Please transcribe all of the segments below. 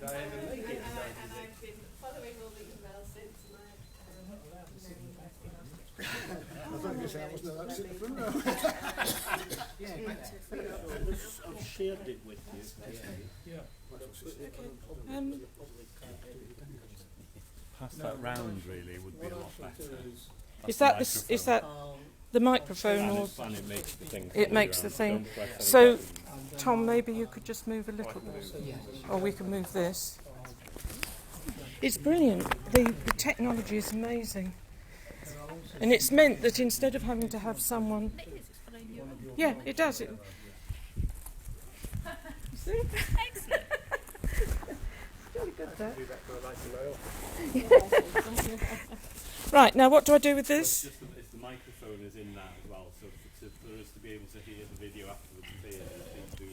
I ever make it? And I've been following all the emails since my I thought you were saying I wasn't allowed to sit in front row. I've shared it with you. Pass that round really would be a lot better. Is that the microphone, or And it makes the thing. it makes the thing? So, Tom, maybe you could just move a little bit, or we can move this. It's brilliant. The technology is amazing, and it's meant that instead of having to have someone, yeah, it does. It. See? Excellent. Really good, that. Right, now what do I do with this? It's the microphone is in that as well, so for us to be able to hear the video afterwards, please do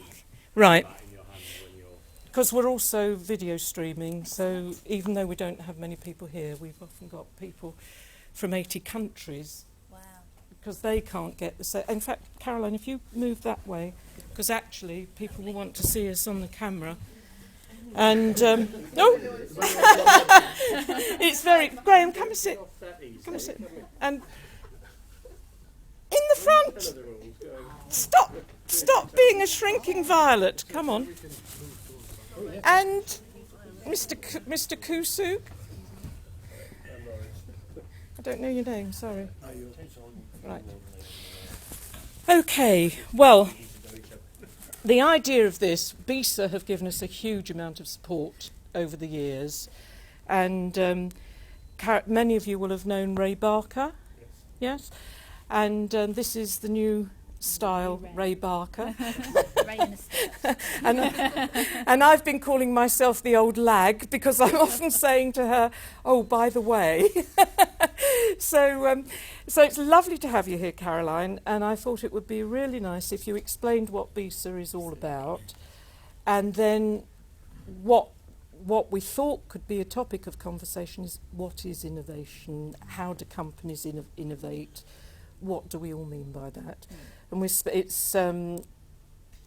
Right. that in your hand when you're... Because we're also video streaming, so even though we don't have many people here, we've often got people from 80 countries. Wow. Because they can't get the same. In fact, Caroline, if you move that way, because actually people will want to see us on the camera. And no, it's very Graham. Come and sit. Come and sit. And in the front. Stop being a shrinking violet. Come on. And Mr. Kusuk. I don't know your name. Sorry. Right. Okay. Well. The idea of this, BESA have given us a huge amount of support over the years, and many of you will have known Ray Barker, yes? And this is the new style Ray Barker. Ray in a skirt. and I've been calling myself the old lag because I'm often saying to her, oh, by the way. So it's lovely to have you here, Caroline, and I thought it would be really nice if you explained what BESA is all about, and then what we thought could be a topic of conversation is what is innovation, how do companies innovate, what do we all mean by that? And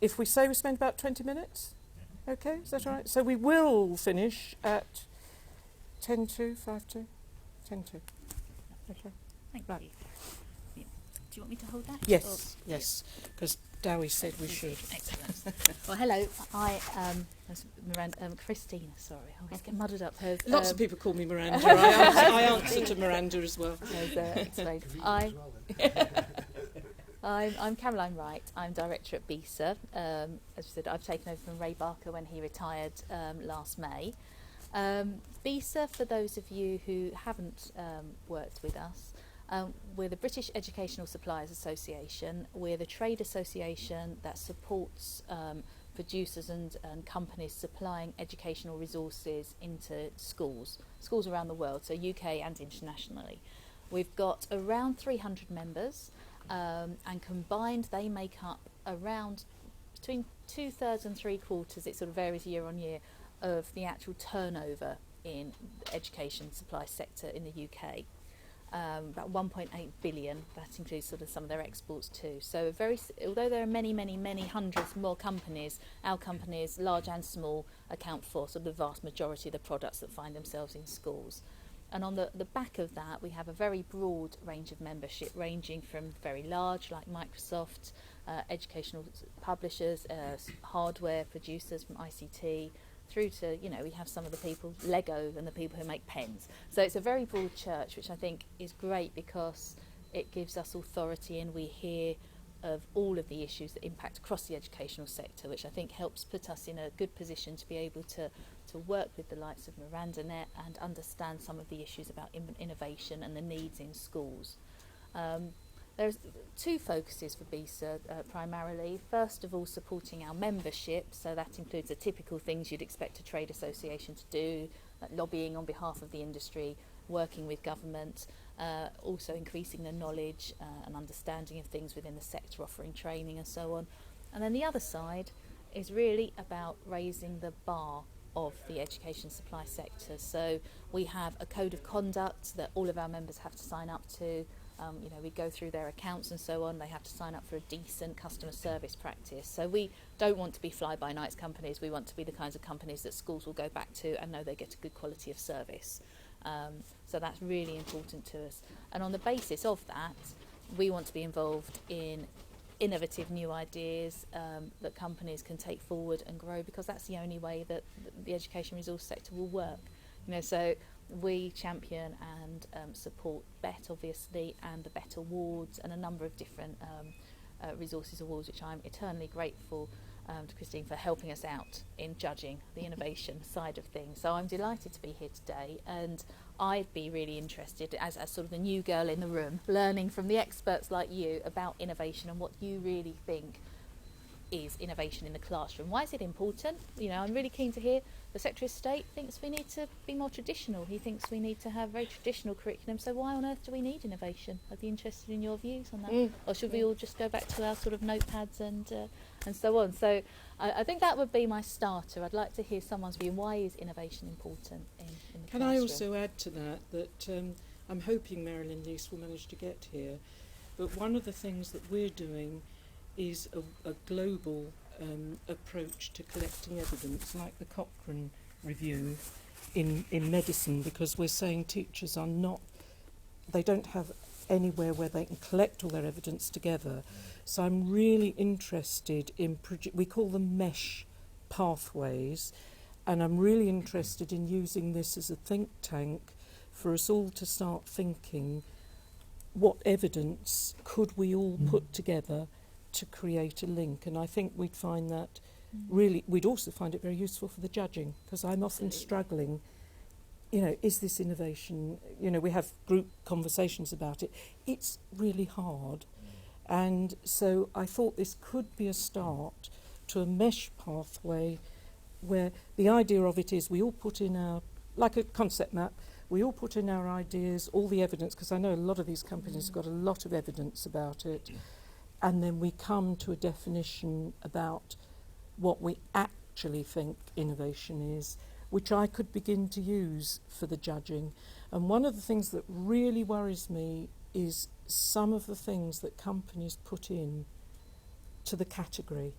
if we say we spend about 20 minutes, okay, is that all right? So we will finish at 10 to 5 to 10 to. Okay. Thank Right. you. Yeah. Do you want me to hold that? Yes, yes, because Dowie said we should. Excellent. Well, hello. I Christina. Sorry, I always get muddled up. Lots of people call me Miranda. I answer to Miranda as well. I'm Caroline Wright. I'm director at BESA. As I said, I've taken over from Ray Barker when he retired last May. BESA, for those of you who haven't worked with us, we're the British Educational Suppliers Association. We're the trade association that supports producers and companies supplying educational resources into schools around the world, so UK and internationally. We've got around 300 members, and combined they make up around between 2/3 and 3/4, it sort of varies year on year, of the actual turnover in the education supply sector in the UK. About 1.8 billion, that includes sort of some of their exports too. So although there are many hundreds more companies, our companies, large and small, account for sort of the vast majority of the products that find themselves in schools. And on the back of that, we have a very broad range of membership, ranging from very large, like Microsoft, educational publishers, hardware producers from ICT, through to, we have some of the people, Lego, and the people who make pens. So it's a very broad church, which I think is great because it gives us authority, and we hear of all of the issues that impact across the educational sector, which I think helps put us in a good position to be able to work with the likes of MirandaNet and understand some of the issues about innovation and the needs in schools. There's two focuses for BESA primarily. First of all, supporting our membership, so that includes the typical things you'd expect a trade association to do, like lobbying on behalf of the industry, working with government, also increasing the knowledge and understanding of things within the sector, offering training and so on. And then the other side is really about raising the bar of the education supply sector. So we have a code of conduct that all of our members have to sign up to. We go through their accounts and so on. They have to sign up for a decent customer service practice. So we don't want to be fly-by-nights companies. We want to be the kinds of companies that schools will go back to and know they get a good quality of service. So that's really important to us. And on the basis of that, we want to be involved in innovative new ideas that companies can take forward and grow, because that's the only way that the education resource sector will work. So we champion and support BET, obviously, and the BET Awards and a number of different resources awards, which I'm eternally grateful to Christine for helping us out in judging the innovation side of things. So I'm delighted to be here today, and I'd be really interested, as sort of the new girl in the room, learning from the experts like you about innovation and what you really think is innovation in the classroom. Why is it important? I'm really keen to hear. The Secretary of State thinks we need to be more traditional. He thinks we need to have very traditional curriculum. So why on earth do we need innovation? I'd be interested in your views on that. Or should we all just go back to our sort of notepads and so on? So I think that would be my starter. I'd like to hear someone's view. Why is innovation important in the Can classroom? I also add to that I'm hoping Marilyn Lease will manage to get here, but one of the things that we're doing is a global approach to collecting evidence, like the Cochrane review in medicine, because we're saying teachers they don't have anywhere where they can collect all their evidence together. So I'm really interested in, we call them mesh pathways, and I'm really interested in using this as a think tank for us all to start thinking, what evidence could we all put together to create a link? And I think we'd find that we'd also find it very useful for the judging, because I'm often struggling, is this innovation? We have group conversations about it. It's really hard. And so I thought this could be a start to a mesh pathway where the idea of it is we all put in like a concept map, we all put in our ideas, all the evidence, because I know a lot of these companies have got a lot of evidence about it. And then we come to a definition about what we actually think innovation is, which I could begin to use for the judging. And one of the things that really worries me is some of the things that companies put in to the category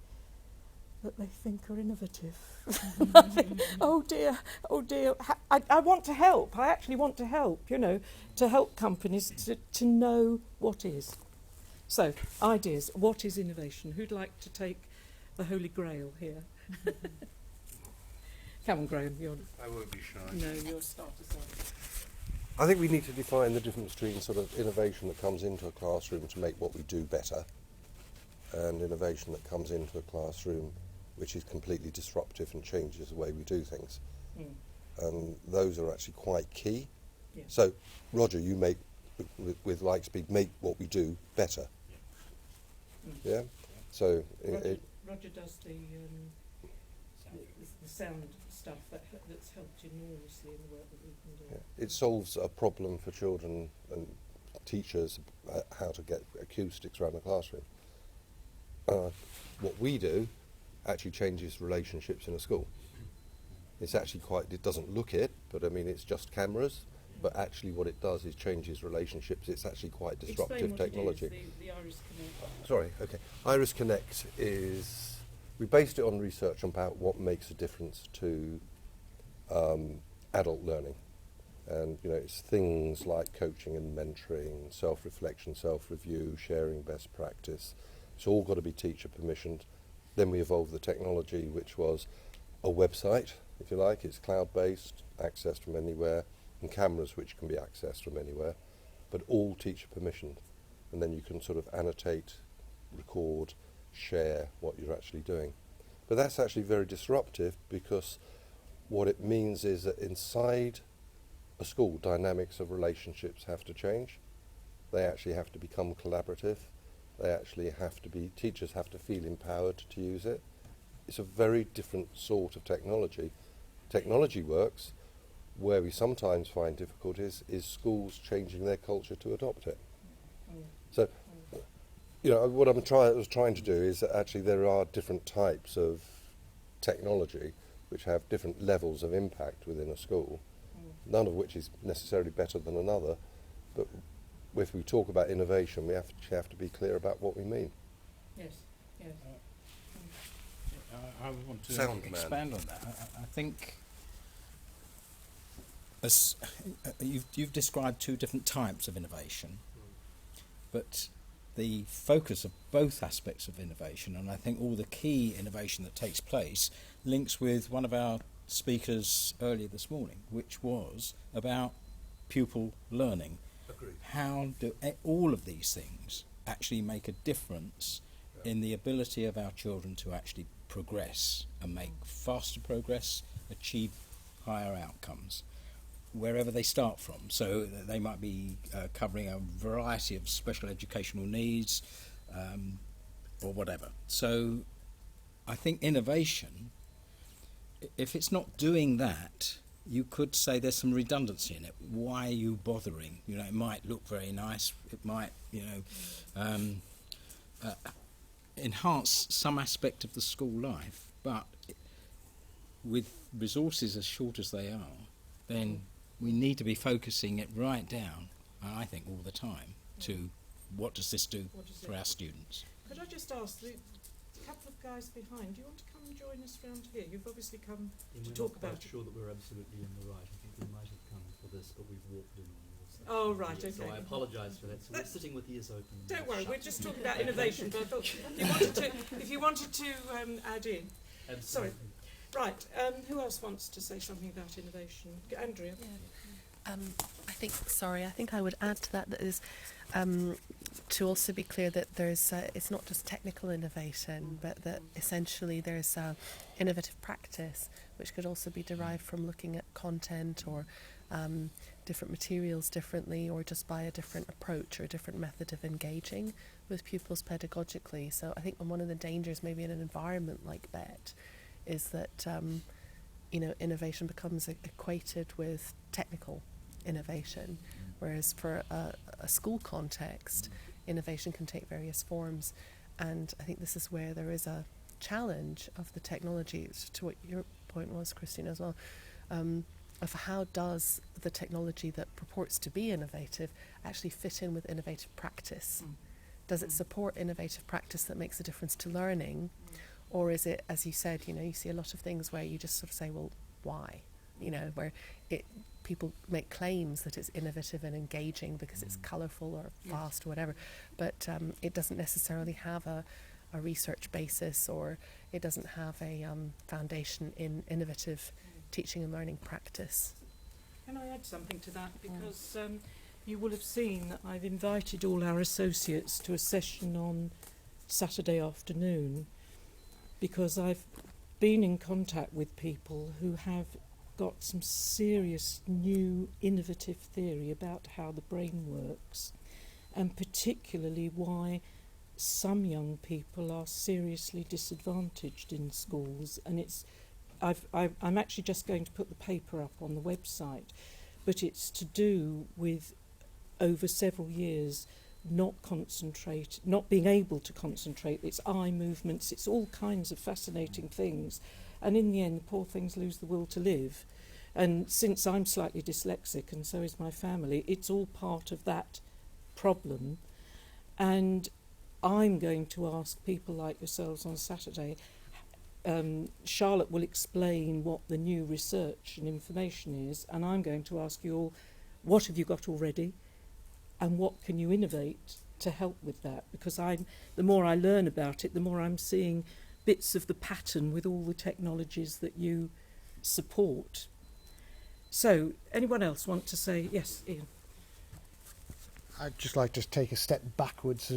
that they think are innovative. I think, oh dear. I want to help. I actually want to help, to help companies to know what is. So, ideas. What is innovation? Who'd like to take the Holy Grail here? Come on, Graham. I won't be shy. No, you're start us off. I think we need to define the difference between sort of innovation that comes into a classroom to make what we do better, and innovation that comes into a classroom which is completely disruptive and changes the way we do things. And those are actually quite key. Yeah. So, Roger, you make, with LightSpeed, make what we do better. Yeah? So, Roger does the sound stuff that's helped enormously in the work that we've been doing. it solves a problem for children and teachers how to get acoustics around the classroom. What we do actually changes relationships in a school. It's actually it doesn't look it, but I mean it's just cameras, but actually what it does is changes relationships. It's actually quite disruptive technology. The Iris Connect. Sorry, okay. Iris Connect is, we based it on research about what makes a difference to adult learning. And it's things like coaching and mentoring, self-reflection, self-review, sharing best practice. It's all got to be teacher permissioned. Then we evolved the technology, which was a website, if you like. It's cloud-based, accessed from anywhere, and cameras which can be accessed from anywhere, but all teacher permissioned. And then you can sort of annotate, record, share what you're actually doing. But that's actually very disruptive, because what it means is that inside a school, dynamics of relationships have to change. They actually have to become collaborative. They actually have to be, teachers have to feel empowered to use it. It's a very different sort of technology. Technology works. Where we sometimes find difficulties is schools changing their culture to adopt it. So, what I was trying to do is that actually there are different types of technology which have different levels of impact within a school, none of which is necessarily better than another, but if we talk about innovation, we have to be clear about what we mean. Yes, yes. I want to Sound man. expand on that. I think as you've described two different types of innovation, but the focus of both aspects of innovation, and I think all the key innovation that takes place, links with one of our speakers earlier this morning, which was about pupil learning. Agreed. How do all of these things actually make a difference in the ability of our children to actually progress and make faster progress, achieve higher outcomes, wherever they start from? So they might be covering a variety of special educational needs or whatever. So I think innovation, if it's not doing that, you could say there's some redundancy in it. Why are you bothering? You know, it might look very nice. It might, enhance some aspect of the school life, but with resources as short as they are, then we need to be focusing it right down, I think, all the time, to what does this do for our students. Could I just ask, the couple of guys behind, do you want to come and join us round here? You've obviously come to talk about it. I'm not quite sure that we're absolutely in the right. I think we might have come for this, but we've walked in on yours. Oh, right, okay. So I apologise for that. So we're sitting with ears open. Don't worry, shut. we're just talking about innovation, but I thought if you wanted to add in. Absolutely. Sorry. Right, who else wants to say something about innovation? Andrea? I think I would add to that is to also be clear that there's it's not just technical innovation, but that essentially there's innovative practice, which could also be derived from looking at content or different materials differently, or just by a different approach or a different method of engaging with pupils pedagogically. So I think one of the dangers maybe in an environment like BET is that innovation becomes equated with technical innovation, whereas for a school context, innovation can take various forms. And I think this is where there is a challenge of the technology, to what your point was, Christine, as well, of how does the technology that purports to be innovative actually fit in with innovative practice? Does it support innovative practice that makes a difference to learning? Or is it, as you said, you see a lot of things where you just sort of say, well, why? Where people make claims that it's innovative and engaging because it's colourful or fast or whatever, but it doesn't necessarily have a research basis, or it doesn't have a foundation in innovative teaching and learning practice. Can I add something to that? Because you will have seen that I've invited all our associates to a session on Saturday afternoon, because I've been in contact with people who have got some serious new innovative theory about how the brain works, and particularly why some young people are seriously disadvantaged in schools. And I'm actually just going to put the paper up on the website, but it's to do with over several years not being able to concentrate. It's eye movements, it's all kinds of fascinating things. And in the end, the poor things lose the will to live. And since I'm slightly dyslexic, and so is my family, it's all part of that problem. And I'm going to ask people like yourselves on Saturday, Charlotte will explain what the new research and information is, and I'm going to ask you all, what have you got already? And what can you innovate to help with that? Because the more I learn about it, the more I'm seeing bits of the pattern with all the technologies that you support. So, anyone else want to say? Yes, Ian. I'd just like to take a step backwards,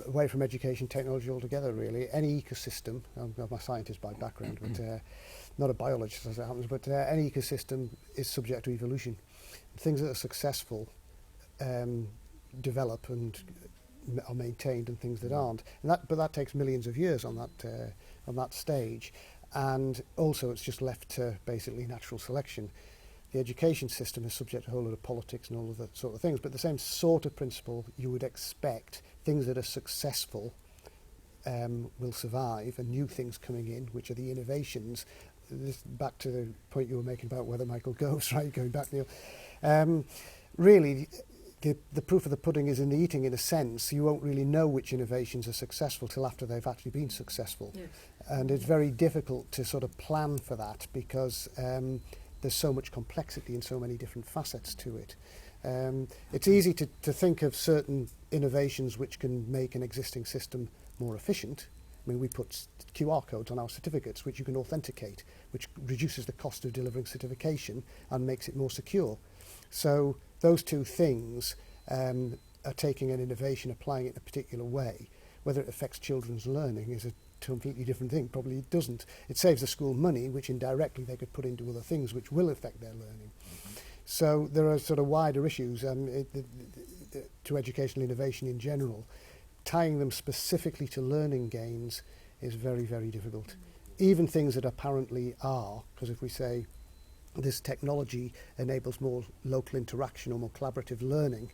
away from education technology altogether, really. Any ecosystem, I'm a scientist by background, but not a biologist as it happens, but any ecosystem is subject to evolution. Things that are successful develop and are maintained, and things that aren't. But that takes millions of years on that stage. And also it's just left to basically natural selection. The education system is subject to a whole lot of politics and all of that sort of things, but the same sort of principle you would expect. Things that are successful will survive, and new things coming in, which are the innovations. Back to the point you were making about whether Michael goes, right, going back, Neil. Really, the proof of the pudding is in the eating, in a sense. You won't really know which innovations are successful till after they've actually been successful. Yes. And it's very difficult to sort of plan for that because there's so much complexity and so many different facets to it. It's easy to think of certain innovations which can make an existing system more efficient. I mean, we put QR codes on our certificates which you can authenticate, which reduces the cost of delivering certification and makes it more secure. So those two things are taking an innovation, applying it in a particular way. Whether it affects children's learning is a completely different thing. Probably it doesn't. It saves the school money, which indirectly they could put into other things which will affect their learning. So there are sort of wider issues to educational innovation in general. Tying them specifically to learning gains is very, very difficult. Even things that apparently are, because if we say this technology enables more local interaction or more collaborative learning,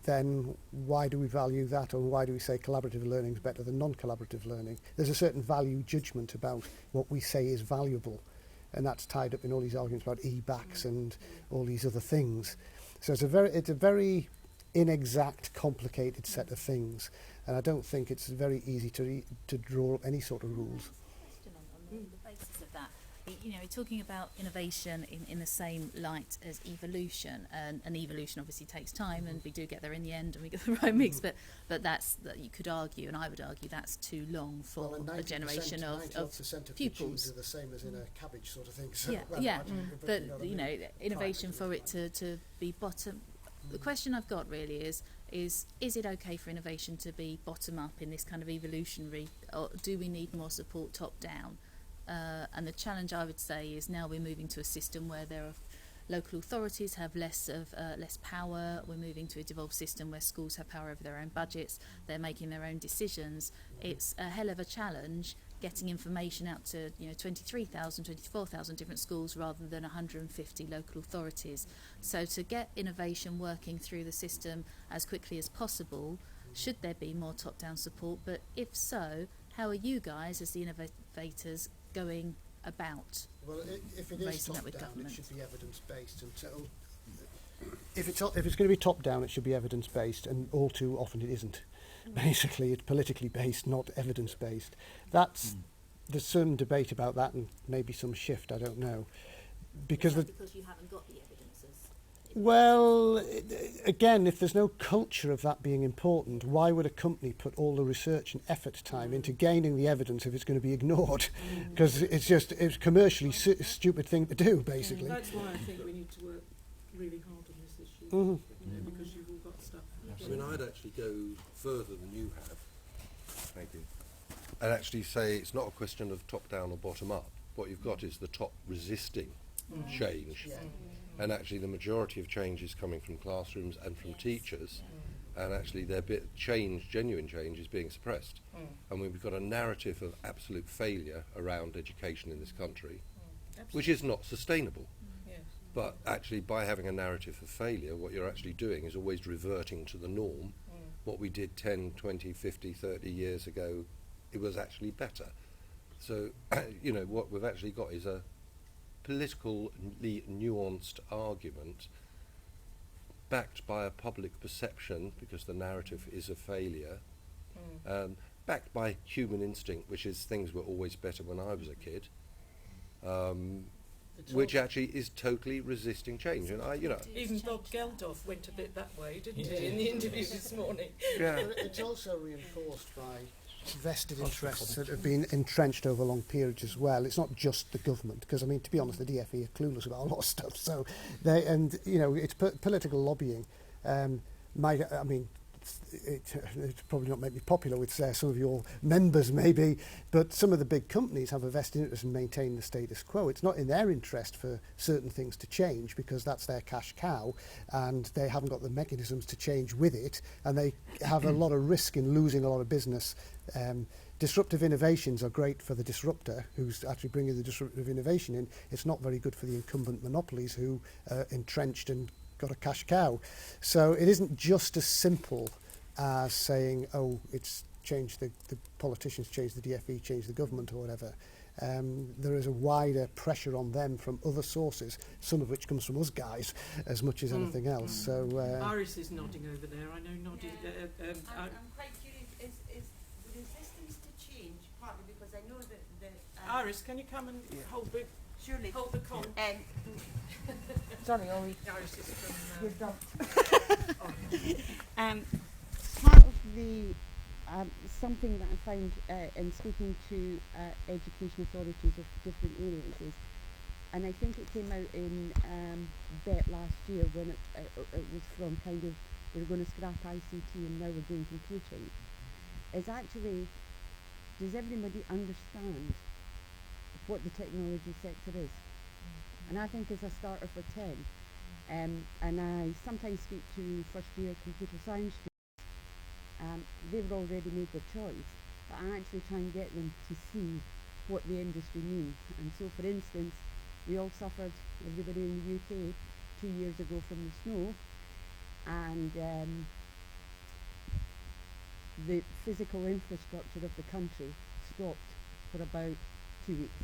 then why do we value that, or why do we say collaborative learning is better than non-collaborative learning? There's a certain value judgment about what we say is valuable, and that's tied up in all these arguments about e-backs and all these other things. So it's a very inexact, complicated set of things, and I don't think it's very easy to draw up any sort of rules. Question on the basis of that. You know, talking about innovation in the same light as evolution, and evolution obviously takes time, and we do get there in the end, and we get the right mix. But that you could argue, and I would argue, that's too long for a generation of pupils. Are the same as in a cabbage sort of thing. So But you know, innovation for it to be bottom. The question I've got really is it okay for innovation to be bottom up in this kind of evolutionary, or do we need more support top down? And the challenge, I would say, is now we're moving to a system where there are local authorities have less power. We're moving to a devolved system where schools have power over their own budgets. They're making their own decisions. It's a hell of a challenge getting information out to 23,000, 24,000 different schools rather than 150 local authorities. So to get innovation working through the system as quickly as possible, should there be more top-down support? But if so, how are you guys, as the innovators, going about? Well, if it is top down, it should be evidence based. If it's going to be top down, it should be evidence based, and all too often it isn't. Basically, it's politically based, not evidence based. There's some debate about that, and maybe some shift. I don't know, because you haven't got the evidences. Well, again, if there's no culture of that being important, why would a company put all the research and effort time into gaining the evidence if it's going to be ignored? Because it's commercially stupid thing to do, basically. That's why I think we need to work really hard on this issue, because you've all got stuff. I mean, I'd actually go further than you have. Thank you. And actually say it's not a question of top down or bottom up. What you've got is the top resisting change. Yeah. And actually the majority of change is coming from classrooms and from teachers, and actually their genuine change is being suppressed. And we've got a narrative of absolute failure around education in this country, which is not sustainable. But actually by having a narrative of failure, what you're actually doing is always reverting to the norm. What we did 10, 20, 50, 30 years ago, it was actually better. So, what we've actually got is a politically nuanced argument backed by a public perception, because the narrative is a failure, backed by human instinct, which is things were always better when I was a kid, which actually is totally resisting change. And even Bob Geldof went a bit that way, didn't he, in the interview this morning? Yeah. It's also reinforced by vested interests that have been entrenched over long periods as well. It's not just the government, because, I mean, to be honest, the DFE are clueless about a lot of stuff. So, it's political lobbying. It's probably not make me popular with some of your members maybe, but some of the big companies have a vested interest in maintaining the status quo. It's not in their interest for certain things to change, because that's their cash cow, and they haven't got the mechanisms to change with it, and they have a lot of risk in losing a lot of business. Disruptive innovations are great for the disruptor who's actually bringing the disruptive innovation in. It's not very good for the incumbent monopolies who are entrenched and got a cash cow. So it isn't just as simple as saying, it's changed, the politicians changed the DFE, changed the government or whatever. there is a wider pressure on them from other sources, some of which comes from us guys as much as anything else. So Iris is nodding over there. I know nodding. I'm quite curious, is the resistance to change partly because I know that Iris, can you come and hold the surely hold the con? Sorry, Ollie. Iris is from. Part of the something that I find in speaking to education authorities of different areas is, and I think it came out in BET last year when it was from kind of we're going to scrap ICT and now we're doing computing, is actually, does everybody understand what the technology sector is? And I think as a starter for 10, and I sometimes speak to first year computer science students, they've already made their choice, but I actually try and get them to see what the industry needs. And so, for instance, we all suffered, everybody in the UK, 2 years ago from the snow, and the physical infrastructure of the country stopped for about 2 weeks,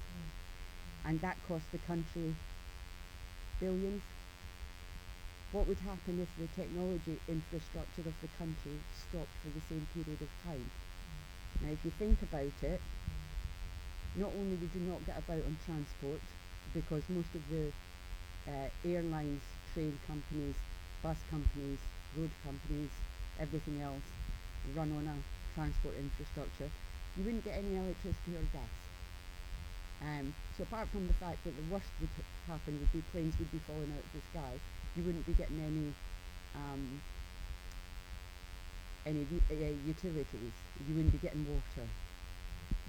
and that cost the country billions. What would happen if the technology infrastructure of the country stopped for the same period of time? Now, if you think about it, not only would you not get about on transport, because most of the airlines, train companies, bus companies, road companies, everything else run on a transport infrastructure, you wouldn't get any electricity or gas. So apart from the fact that the worst would happen would be planes would be falling out of the sky, you wouldn't be getting any utilities. You wouldn't be getting water.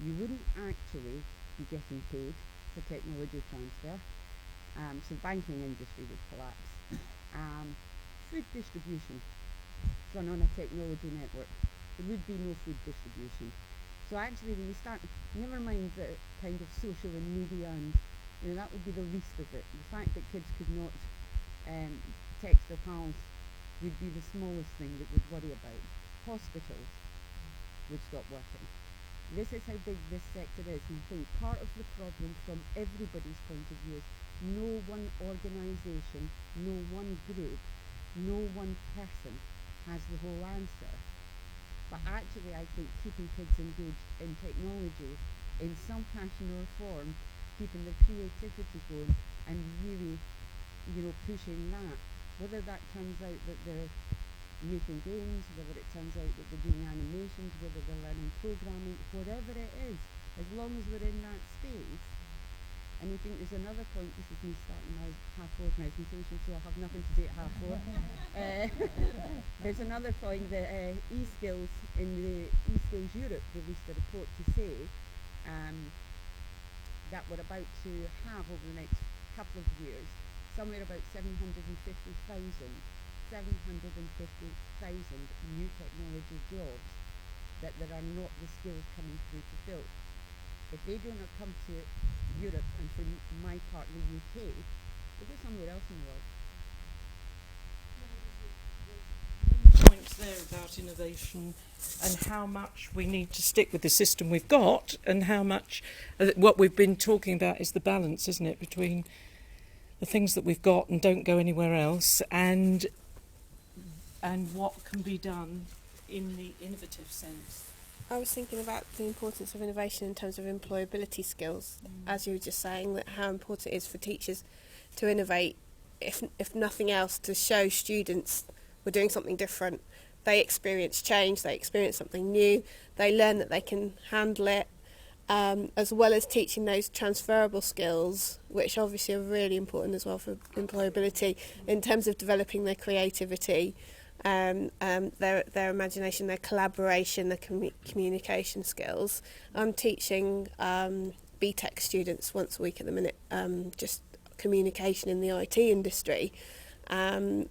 You wouldn't actually be getting paid for technology transfer. So banking industry would collapse. Food distribution run on a technology network. There would be no food distribution. So actually, when you start, never mind the kind of social and media, and that would be the least of it. The fact that kids could not text their pals would be the smallest thing that we'd worry about. Hospitals would stop working. This is how big this sector is, and I think part of the problem from everybody's point of view is no one organisation, no one group, no one person has the whole answer. But actually, I think keeping kids engaged in technology in some fashion or form, keeping their creativity going, and really, pushing that, whether that turns out that they're making games, whether it turns out that they're doing animations, whether they're learning programming, whatever it is, as long as we're in that space. And I think there's another point, this is me starting my half-4 presentation, so I'll have nothing to do at half-4. There's another point that eSkills in the eSkills Europe released a report to say that we're about to have over the next couple of years somewhere about 750,000 new technology jobs that there are not the skills coming through to fill. If they do not come to Europe and for my part the UK, they'll go somewhere else in the world. Points there about innovation and how much we need to stick with the system we've got, and how much what we've been talking about is the balance, isn't it, between the things that we've got and don't go anywhere else, and what can be done in the innovative sense. I was thinking about the importance of innovation in terms of employability skills, as you were just saying, that how important it is for teachers to innovate, if nothing else, to show students we're doing something different. They experience change, they experience something new, they learn that they can handle it, as well as teaching those transferable skills, which obviously are really important as well for employability in terms of developing their creativity, their imagination, their collaboration, their communication skills. I'm teaching BTEC students once a week at the minute, just communication in the IT industry, and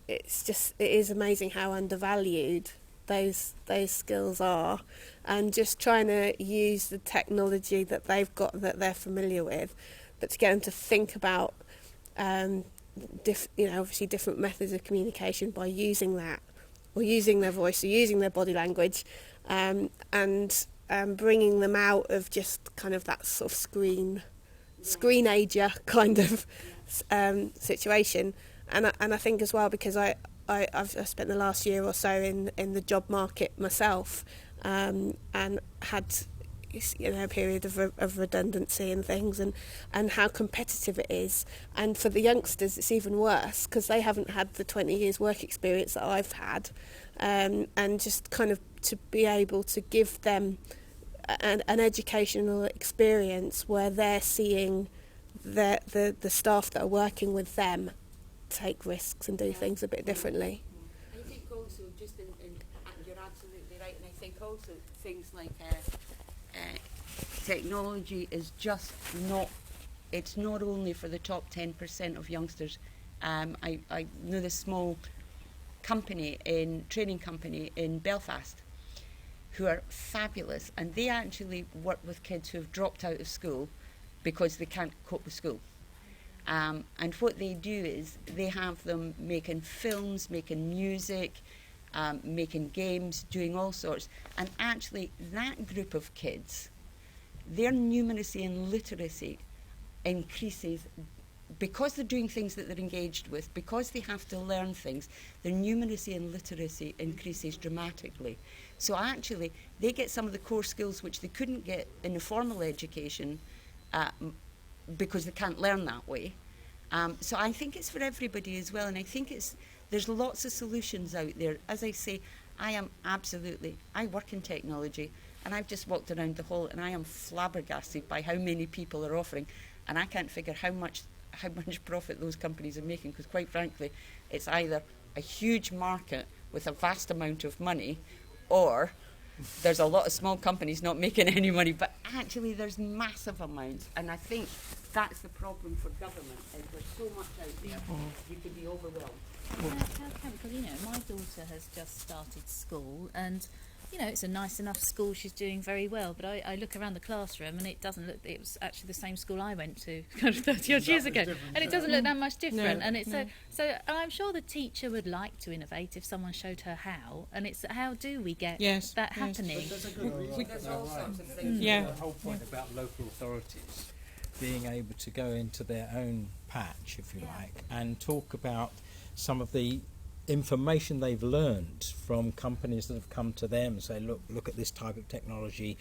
it is amazing how undervalued those skills are, and just trying to use the technology that they've got, that they're familiar with, but to get them to think about obviously different methods of communication by using that, or using their voice, or using their body language, and bringing them out of just kind of that sort of screenager kind of situation. And I think as well, because I've spent the last year or so in the job market myself, and had a period of redundancy and things, and how competitive it is. And for the youngsters, it's even worse because they haven't had the 20 years work experience that I've had, and just kind of to be able to give them an educational experience where they're seeing the staff that are working with them take risks and do things a bit differently. I think also just you're absolutely right, and I think also things like technology is just not, it's not only for the top 10% of youngsters. I know this small training company in Belfast who are fabulous, and they actually work with kids who have dropped out of school because they can't cope with school. And what they do is they have them making films, making music, making games, doing all sorts. And actually that group of kids, their numeracy and literacy increases because they're doing things that they're engaged with, because they have to learn things, their numeracy and literacy increases dramatically. So actually they get some of the core skills which they couldn't get in a formal education because they can't learn that way. So I think it's for everybody as well, and I think there's lots of solutions out there. As I say, I work in technology, and I've just walked around the hall and I am flabbergasted by how many people are offering, and I can't figure how much profit those companies are making, because quite frankly it's either a huge market with a vast amount of money, or there's a lot of small companies not making any money. But actually there's massive amounts, and I think that's the problem for government, is there's so much out there, you could be overwhelmed. Because my daughter has just started school, and it's a nice enough school, she's doing very well, but I look around the classroom and it doesn't look, it was actually the same school I went to kind of 30 odd years ago, and it doesn't look that much different. And it's so I'm sure the teacher would like to innovate if someone showed her how, and it's how do we get that happening? But there's a good reason for that. The whole point about local authorities being able to go into their own patch, if you like, and talk about some of the information they've learned from companies that have come to them and say, look at this type of technology,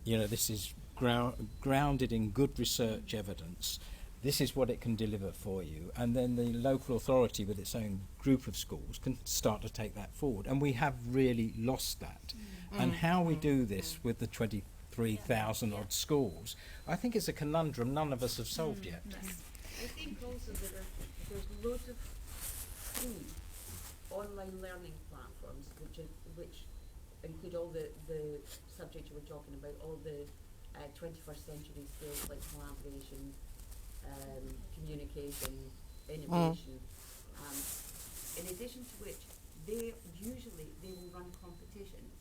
this is grounded in good research evidence, this is what it can deliver for you. And then the local authority with its own group of schools can start to take that forward, and we have really lost that. And how we do this with the 23,000 odd schools, I think it's a conundrum none of us have solved yet. I think also that there's loads of free online learning platforms which include all the subjects you were talking about, all the 21st century skills like collaboration, communication, innovation. In addition to which, they will run competitions.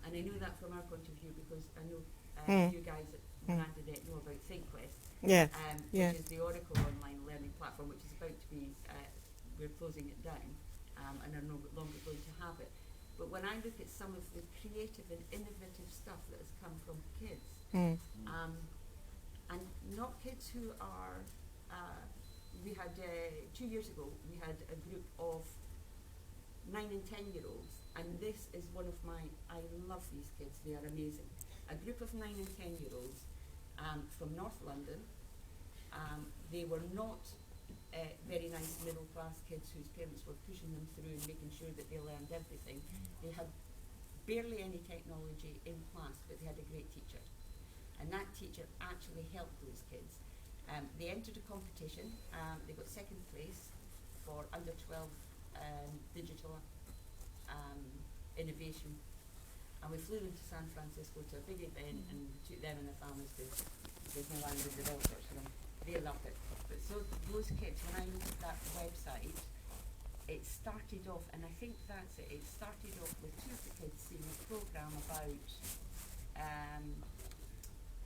And I know that from our point of view, because I know you guys at MirandaNet know about ThinkQuest, which is the Oracle online learning platform, which is about to be, we're closing it down, and are no longer going to have it. But when I look at some of the creative and innovative stuff that has come from kids, and not kids who are, we had 2 years ago, we had a group of 9 and 10-year-olds, and this is one of I love these kids, they are amazing. A group of 9 and 10-year-olds from North London. They were not very nice middle-class kids whose parents were pushing them through and making sure that they learned everything. They had barely any technology in class, but they had a great teacher. And that teacher actually helped those kids. They entered a competition. They got second place for under 12 digital innovation. And we flew them to San Francisco to a big event and took them and their families to Disneyland and did all sorts of them. They loved it. But so those kids, when I looked at that website, it started off, and I think that's it, it started off with 2 of the kids seeing a programme about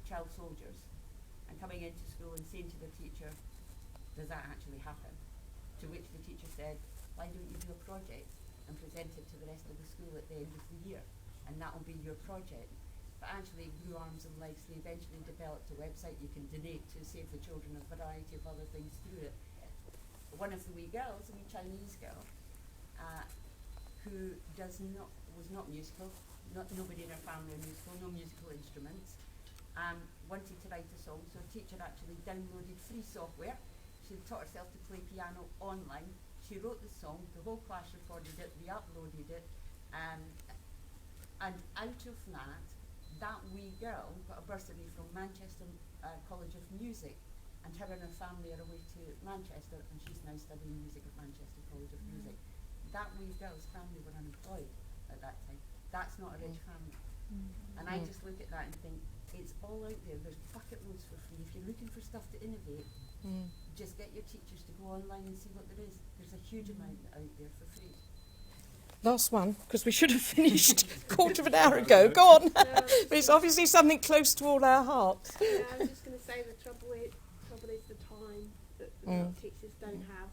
child soldiers and coming into school and saying to the teacher, does that actually happen? To which the teacher said, why don't you do a project and present it to the rest of the school at the end of the year, and that will be your project. but actually grew arms and legs. They eventually developed a website you can donate to save the children a variety of other things through it. One of the wee girls, a wee Chinese girl, who was not musical, nobody in her family are musical, no musical instruments, wanted to write a song, so her teacher actually downloaded free software. She taught herself to play piano online. She wrote the song, the whole class recorded it, we uploaded it, and out of that wee girl got a bursary from Manchester College of Music, and her and her family are away to Manchester, and she's now studying music at Manchester College of Music. That wee girl's family were unemployed at that time. That's not a rich family. And I just look at that and think, it's all out there. There's bucket loads for free. If you're looking for stuff to innovate, just get your teachers to go online and see what there is. There's a huge amount out there for free. Last one, because we should have finished a quarter of an hour ago. Go on. But it's obviously something close to all our hearts. Yeah, I was just going to say the trouble is the time that the teachers don't have.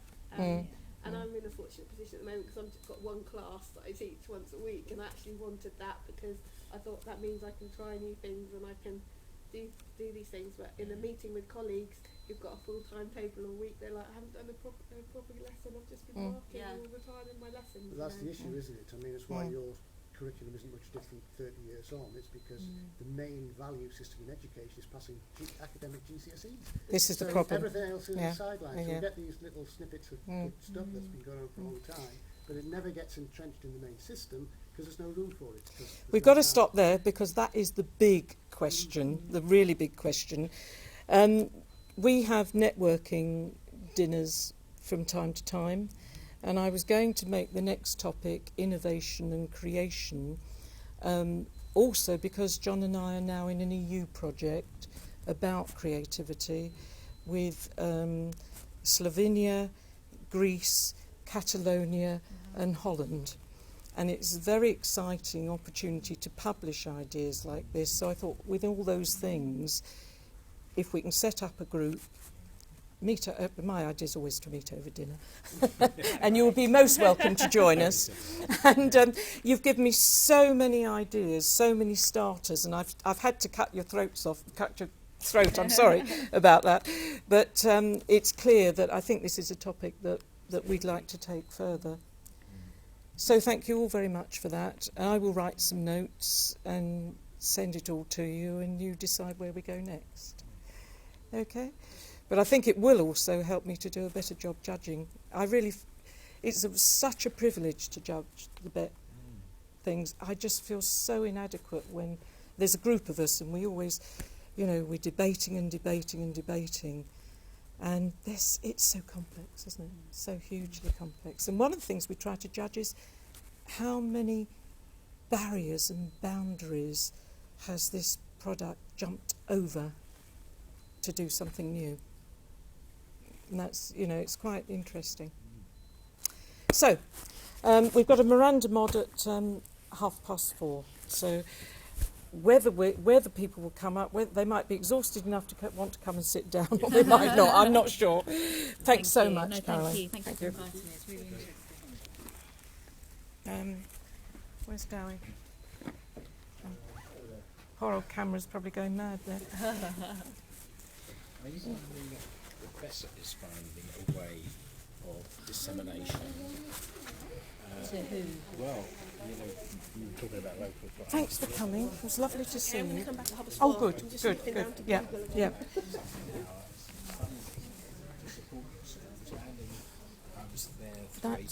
And I'm in a fortunate position at the moment because I've just got one class that I teach once a week, and I actually wanted that because I thought that means I can try new things and I can do these things. But in a meeting with colleagues who've got a full timetable all week, they're like, I haven't done a proper lesson, I've just been working all the time in my lessons. But that's the issue, isn't it? I mean, it's why your curriculum isn't much different 30 years on. It's because the main value system in education is passing academic GCSEs. This is so the problem. Everything else is the sideline. So Yeah. we get these little snippets of good stuff that's been going on for a long time, but it never gets entrenched in the main system because there's no room for it. We've got to stop there because that is the big question, the really big question. We have networking dinners from time to time, and I was going to make the next topic innovation and creation, also because John and I are now in an EU project about creativity with Slovenia, Greece, Catalonia and Holland. And it's a very exciting opportunity to publish ideas like this. So I thought with all those things, if we can set up a group, my idea is always to meet over dinner. And you will be most welcome to join us. And you've given me so many ideas, so many starters, and I've had to cut your throat, I'm sorry about that. But it's clear that I think this is a topic that we'd like to take further. So thank you all very much for that. I will write some notes and send it all to you, and you decide where we go next. Okay? But I think it will also help me to do a better job judging. It's such a privilege to judge the things. I just feel so inadequate when there's a group of us and we always, we're debating and debating and debating. And it's so complex, isn't it? So hugely complex. And one of the things we try to judge is how many barriers and boundaries has this product jumped over to do something new. And that's, it's quite interesting. So, we've got a Miranda mod at 4:30. So, whether people will come up, they might be exhausted enough to want to come and sit down, or they might not. I'm not sure. Thanks so much, Caroline. Thank you for inviting me. It's really interesting. Where's Dowie? Poor old camera's probably going mad there. The BESA is finding a way of dissemination. To who? Well, you were talking about local authorities. Thanks for coming. It was lovely to see you. Come back to Hubbardston. Oh, good. Yeah. I was there 3